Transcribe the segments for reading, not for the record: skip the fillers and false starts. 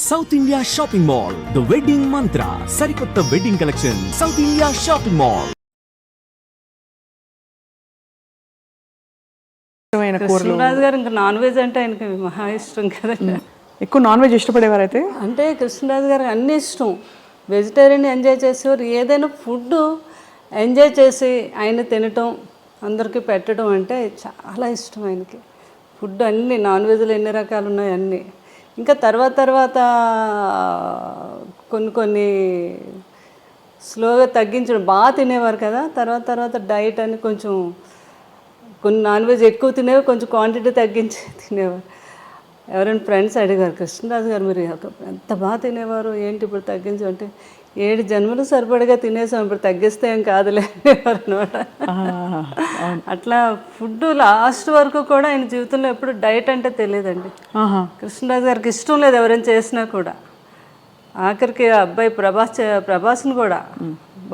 South India shopping mall, the wedding మంత్ర, సరికొత్త wedding collection, south India shopping mall. Krishnaraju గారు ఇంకా non veg అంటే ఆయనకి మహా ఇష్టం కదండి. ఎక్కువ నాన్ వెజ్ ఇష్టపడేవారు అయితే? అంటే కృష్ణరాజు గారికి అన్ని ఇష్టం. వెజిటేరియన్ ఎంజాయ్ చేసేవారు. ఏదైనా ఫుడ్ ఎంజాయ్ చేసి ఆయన తినటం, అందరికీ పెట్టడం అంటే చాలా ఇష్టం ఆయనకి. ఫుడ్ అన్నీ నాన్ వెజ్లో ఎన్ని రకాలు ఉన్నాయి అన్నీ. ఇంకా తర్వాత కొన్ని స్లోగా తగ్గించడం. బాగా తినేవారు కదా, తర్వాత డైట్ అని కొంచెం కొన్ని నాన్ వెజ్ ఎక్కువ తినేవి, కొంచెం క్వాంటిటీ తగ్గించి తినేవారు. ఎవరైనా ఫ్రెండ్స్ అడిగారు, కృష్ణరాజు గారు మీరు ఎంత బాగా తినేవారు, ఏంటి ఇప్పుడు తగ్గించమంటే 7 జన్మలు సరిపడగా తినేసాం, ఇప్పుడు తగ్గిస్తే ఏం కాదులే అనేవారు అనమాట. అట్లా ఫుడ్ లాస్ట్ వరకు కూడా ఆయన జీవితంలో ఎప్పుడు డైట్ అంటే తెలియదండి. కృష్ణరాజు గారికి ఇష్టం లేదు ఎవరైనా చేసినా కూడా. ఆఖరికి అబ్బాయి ప్రభాస్ని కూడా,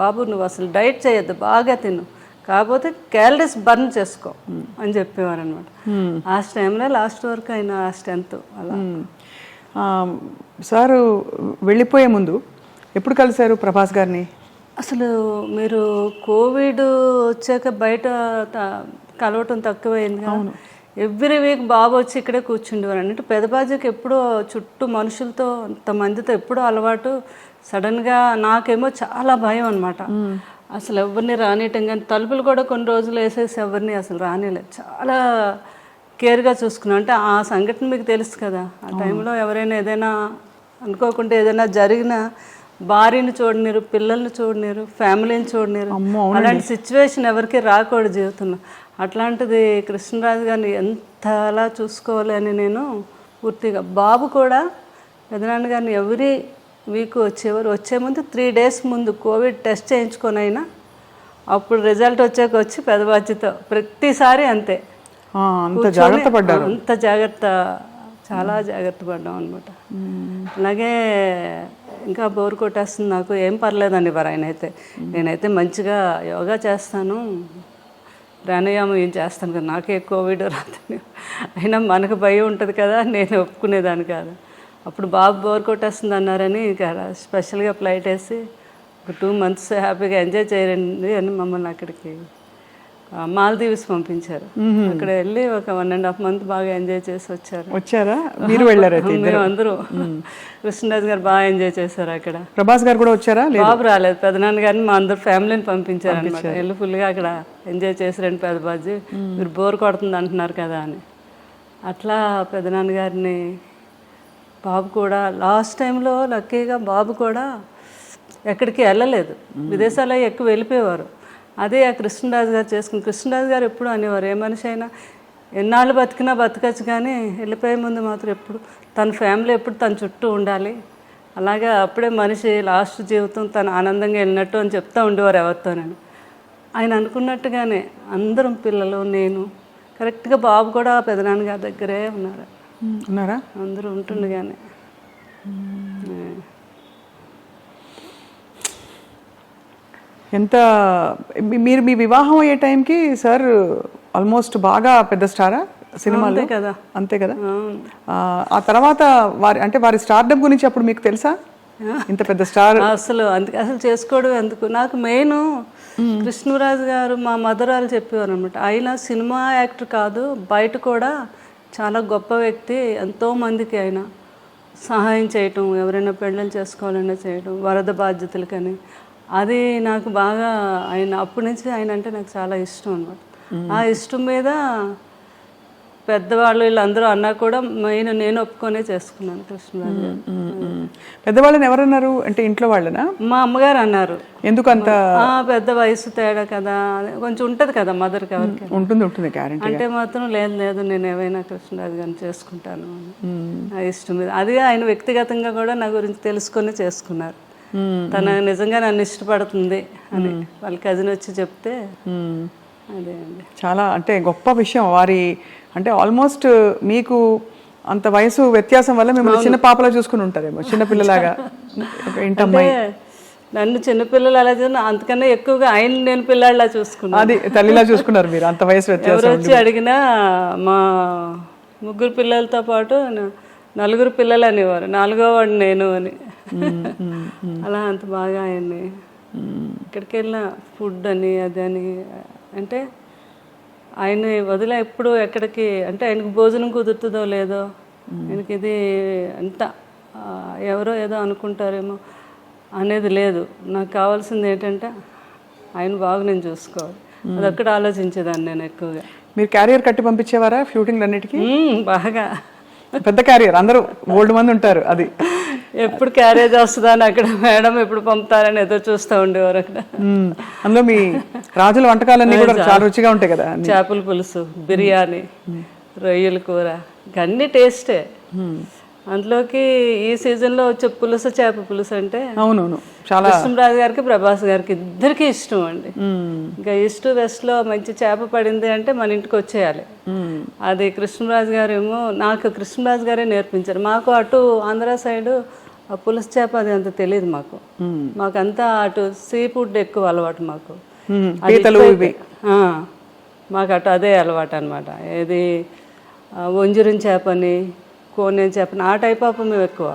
బాబు నువ్వు అసలు డైట్ చేయొద్దు, బాగా తిను, కాకపోతే క్యాలరీస్ బర్న్ చేసుకో అని చెప్పేవారు అనమాట. ఆ టైంలో లాస్ట్ వరకు ఆయన ఆ స్ట్రెంత్ అలా. సార్ వెళ్ళిపోయే ముందు ఎప్పుడు కలిశారు ప్రభాస్ గారిని? అసలు మీరు కోవిడ్ వచ్చాక బయట కలవటం తక్కువైంది కదా. ఎవ్రీ వీక్ బాబు వచ్చి ఇక్కడే కూర్చుండేవారు. అంటే పెదబాజీకి ఎప్పుడూ చుట్టూ మనుషులతో అంతమందితో ఎప్పుడూ అలవాటు. సడన్గా నాకేమో చాలా భయం అనమాట. అసలు ఎవరిని రానియటం కానీ, తలుపులు కూడా కొన్ని రోజులు వేసేసి ఎవరిని అసలు రానిలేదు. చాలా కేర్గా చూసుకున్నాం. అంటే ఆ సంఘటన మీకు తెలుసు కదా, ఆ టైంలో ఎవరైనా ఏదైనా అనుకోకుండా ఏదైనా జరిగినా భార్యని చూడలేరు, పిల్లల్ని చూడలేరు, ఫ్యామిలీని చూడలేరు. అలాంటి సిచ్యువేషన్ ఎవరికి రాకూడదు జీవితంలో. అట్లాంటిది కృష్ణరాజు గారిని ఎంతలా చూసుకోవాలి అని నేను పూర్తిగా. బాబు కూడా పెదనాన్న గారిని ఎవ్రీ వీక్ వచ్చేవారు. వచ్చే ముందు 3 days ముందు కోవిడ్ టెస్ట్ చేయించుకొని అయినా అప్పుడు రిజల్ట్ వచ్చాక వచ్చి పెదబాధ్యతో ప్రతిసారి అంతే. అంత జాగ్రత్త పడ్డారు. అంత జాగ్రత్త, చాలా జాగ్రత్త పడ్డాం అనమాట. అలాగే ఇంకా బోర్ కొట్టేస్తుంది నాకు, ఏం పర్లేదండి వారు ఆయన అయితే. నేనైతే మంచిగా యోగా చేస్తాను, ప్రాణాయామం ఏం చేస్తాను కదా, నాకే కోవిడ్ రాదని. అయినా మనకు భయం ఉంటుంది కదా, నేను ఒప్పుకునేదాన్ని కాదు. అప్పుడు బాబు బోర్ కొట్టేస్తుంది అన్నారని ఇక స్పెషల్గా ఫ్లైట్ వేసి ఒక 2 months హ్యాపీగా ఎంజాయ్ చేయండి అని మమ్మల్ని అక్కడికి మాల్దీవ్స్ పంపించారు. అక్కడ వెళ్ళి ఒక 1.5 month బాగా ఎంజాయ్ చేసి వచ్చారా? మీరు వెళ్ళారు? మేము అందరూ. కృష్ణరాజు గారు బాగా ఎంజాయ్ చేశారు అక్కడ. ప్రభాస్ గారు కూడా వచ్చారా? బాబు రాలేదు, పెదనాన్న గారిని మా అందరు ఫ్యామిలీని పంపించారు అనమాట. వెళ్ళి ఫుల్గా అక్కడ ఎంజాయ్ చేసారండి పెదబాజీ. మీరు బోర్ కొడుతుంది అంటున్నారు కదా అని. అట్లా పెదనాన్న గారిని, బాబు కూడా లాస్ట్ టైంలో లక్కీగా బాబు కూడా ఎక్కడికి వెళ్ళలేదు, విదేశాల్లో ఎక్కువ వెళ్ళిపోయేవారు. అదే ఆ కృష్ణరాజు గారు చేసుకుని. కృష్ణరాజు గారు ఎప్పుడు అనేవారు, ఏ మనిషి అయినా ఎన్నాళ్ళు బతికినా బతకచ్చు, కానీ వెళ్ళిపోయే ముందు మాత్రం ఎప్పుడు తన ఫ్యామిలీ ఎప్పుడు తన చుట్టూ ఉండాలి. అలాగే అప్పుడే మనిషి లాస్ట్ జీవితం తను ఆనందంగా వెళ్ళినట్టు అని చెప్తూ ఉండేవారు ఎవరితోనని. ఆయన అనుకున్నట్టుగానే అందరం పిల్లలు, నేను కరెక్ట్గా బాబు కూడా పెదనాన్న గారి దగ్గరే ఉన్నారా? అందరూ ఉంటుండగానే. ఎంత మీరు మీ వివాహం అయ్యే టైంకి సార్ ఆల్మోస్ట్ బాగా పెద్ద స్టారా సినిమాలో కదా? అంతే కదా. ఆ తర్వాత వారి స్టార్డమ్ గురించి అప్పుడు మీకు తెలుసా? ఇంత పెద్ద స్టార్ అసలు చేసుకోవడం ఎందుకు. నాకు మెయిన్ కృష్ణరాజు గారు, మా మదరాలు చెప్పేవారు అనమాట, ఆయన సినిమా యాక్టర్ కాదు, బయట కూడా చాలా గొప్ప వ్యక్తి. ఎంతోమందికి ఆయన సహాయం చేయటం, ఎవరైనా పెళ్ళిళ్ళు చేసుకోవాలన్నా చేయటం, వరద బాధ్యతలకని. అది నాకు బాగా ఆయన అప్పటి నుంచి ఆయన అంటే నాకు చాలా ఇష్టం అనమాట. ఆ ఇష్టం మీద పెద్దవాళ్ళు వీళ్ళందరూ అన్నా కూడా మెయిన్ నేను ఒప్పుకొనే చేసుకున్నాను కృష్ణరాజు గారు. పెద్దవాళ్ళని ఎవరన్నారు అంటే ఇంట్లో వాళ్ళనా? మా అమ్మగారు అన్నారు. ఎందుకు అంత పెద్ద వయసు తేడా కదా, కొంచెం ఉంటుంది కదా మదర్కి, ఎవరికి ఉంటుంది గ్యారెంటీ అంటే మాత్రం లేదు నేను ఏమైనా కృష్ణరాజు గారిని చేసుకుంటాను ఆ ఇష్టం మీద. అది ఆయన వ్యక్తిగతంగా కూడా నా గురించి తెలుసుకొని చేసుకున్నారు. తన నిజంగా నన్ను ఇష్టపడుతుంది అని వాళ్ళ కజిన్ వచ్చి చెప్తే అదే అండి చాలా అంటే గొప్ప విషయం. వారి అంటే ఆల్మోస్ట్ మీకు అంత వయసు వ్యత్యాసం వల్ల మిమ్మల్ని చిన్న పాపలా చూసుకుని ఉంటారేమో, చిన్నపిల్లలాగా. ఇంటమ్మాయి నన్ను చిన్నపిల్లలు అలా అంతకన్నా ఎక్కువగా ఆయన నేను పిల్లాడిలా చూసుకున్నాను. అది తల్లిలా చూసుకున్నారు మీరు, అంత వయసు వ్యత్యాసం. ఎవరు వచ్చి అడిగినా మా 3 పిల్లలతో పాటు నలుగురు పిల్లలు అనేవారు, 4వ వాడు నేను అని. అలా అంత బాగా ఆయన్ని ఎక్కడికి వెళ్ళిన ఫుడ్ అని అది అని, అంటే ఆయన వదిలే ఎప్పుడు ఎక్కడికి, అంటే ఆయనకు భోజనం కుదురుతుందో లేదో, ఆయనకి ఇది అంత ఎవరో ఏదో అనుకుంటారేమో అనేది లేదు. నాకు కావాల్సింది ఏంటంటే ఆయన బాగా నేను చూసుకోవాలి, అదొక్కటి ఆలోచించేదాన్ని నేను ఎక్కువగా. మీరు క్యారియర్ కట్టి పంపించేవారా షూటింగ్లు అన్నిటికీ? బాగా పెద్ద క్యారియర్, అందరూ ఓల్డ్ మంది ఉంటారు. అది ఎప్పుడు క్యారేజ్ వస్తుందా అని అక్కడ మేడం ఎప్పుడు పంపుతారని ఏదో చూస్తూ ఉండేవారు అక్కడ. అందులో మీ రాజుల వంటకాలన్నీ కూడా చాలా రుచిగా ఉంటాయి కదా. చేపల పులుసు, బిర్యానీ, రొయ్యల కూర, అన్నీ టేస్టే. అందులోకి ఈ సీజన్లో వచ్చే పులుసు, చేప పులుసు అంటే అవునవును చాలా కృష్ణరాజు గారికి, ప్రభాస్ గారికి ఇద్దరికి ఇష్టం అండి. ఇంకా ఈస్ట్ వెస్ట్లో మంచి చేప పడింది అంటే మన ఇంటికి వచ్చేయాలి. అది కృష్ణరాజు గారు ఏమో, నాకు కృష్ణరాజు గారే నేర్పించారు. మాకు అటు ఆంధ్ర సైడు ఆ పులుసు చేప అది అంత తెలియదు మాకు. మాకంతా అటు సీ ఫుడ్ ఎక్కువ అలవాటు మాకు. మాకు అటు అదే అలవాటు అనమాట. ఏది వంజరం చేపని, కోనేం చేపని, ఆ టైప్ ఆఫ్ మేము ఎక్కువ.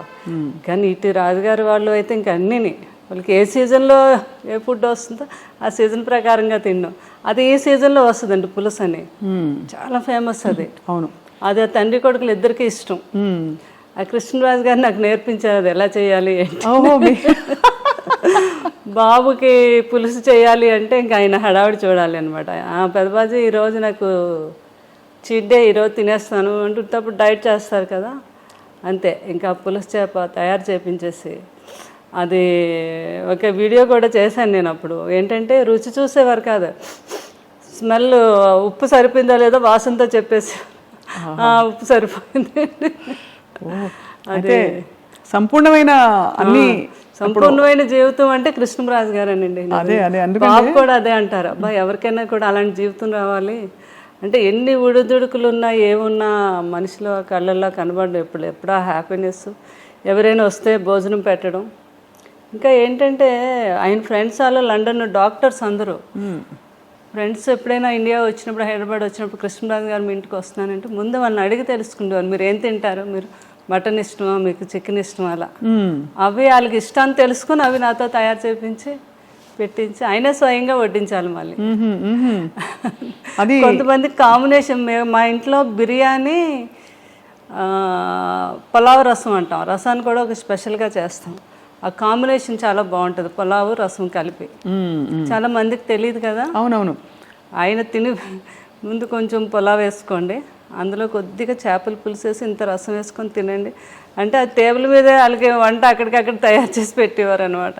కానీ ఇటు రాజుగారి వాళ్ళు అయితే ఇంకా అన్నీని వాళ్ళకి ఏ సీజన్లో ఏ ఫుడ్ వస్తుందో ఆ సీజన్ ప్రకారంగా తిన్నాం. అది ఈ సీజన్లో వస్తుందండి పులుసు అని, చాలా ఫేమస్ అది. అవును, అది ఆ తండ్రి కొడుకులు ఇద్దరికి ఇష్టం. ఆ కృష్ణరాజు గారు నాకు నేర్పించారు అది ఎలా చేయాలి ఏంటి. బాబుకి పులుసు చేయాలి అంటే ఇంకా ఆయన హడావిడి చూడాలి అనమాట. పెద్దబాజీ ఈరోజు నాకు చీట్ డే, ఈరోజు తినేస్తాను అంటున్నప్పుడు డైట్ చేస్తారు కదా, అంతే. ఇంకా పులుసు చేప తయారు చేపించేసి అది ఒక వీడియో కూడా చేశాను నేను అప్పుడు. ఏంటంటే రుచి చూసేవారు కాదు, స్మెల్ ఉప్పు సరిపోయిందో లేదో వాసనతో చెప్పేసి ఉప్పు సరిపోయింది. అదే సంపూర్ణమైన అన్ని సంపూర్ణమైన జీవితం అంటే కృష్ణరాజు గారేనండి. బాబు కూడా అదే అంటారు, అబ్బా ఎవరికైనా కూడా అలాంటి జీవితం రావాలి అంటే ఎన్ని ఉడుదుడుకులు ఉన్నా ఏమున్నా మనిషిలో కళ్ళల్లో కనబడడం ఎప్పుడా హ్యాపీనెస్. ఎవరైనా వస్తే భోజనం పెట్టడం. ఇంకా ఏంటంటే ఆయన ఫ్రెండ్స్ వాళ్ళు లండన్ డాక్టర్స్ అందరూ ఫ్రెండ్స్ ఎప్పుడైనా ఇండియా వచ్చినప్పుడు, హైదరాబాద్ వచ్చినప్పుడు కృష్ణరాజు గారు మీ ఇంటికి వస్తున్నానంటే ముందు వాళ్ళని అడిగి తెలుసుకుంటారు, మీరు ఏం తింటారు, మీరు మటన్ ఇష్టమా, మీకు చికెన్ ఇష్టమా, అలా అవి వాళ్ళకి ఇష్టాన్ని తెలుసుకుని అవి నాతో తయారు చేయించి పెట్టించి ఆయనే స్వయంగా వడ్డించాలి. మళ్ళీ కొంతమంది కాంబినేషన్, మా ఇంట్లో బిర్యానీ, పులావ్ రసం అంటాం, రసాన్ని కూడా ఒక స్పెషల్గా చేస్తాం. ఆ కాంబినేషన్ చాలా బాగుంటుంది, పులావు రసం కలిపి. చాలా మందికి తెలియదు కదా. అవునవును. ఆయన తిని ముందు కొంచెం పులావ్ వేసుకోండి, అందులో కొద్దిగా చేపల పులుసు వేసి ఇంత రసం వేసుకొని తినండి అంటే ఆ టేబుల్ మీదే వాళ్ళకి వంట అక్కడికక్కడ తయారు చేసి పెట్టేవారు అనమాట.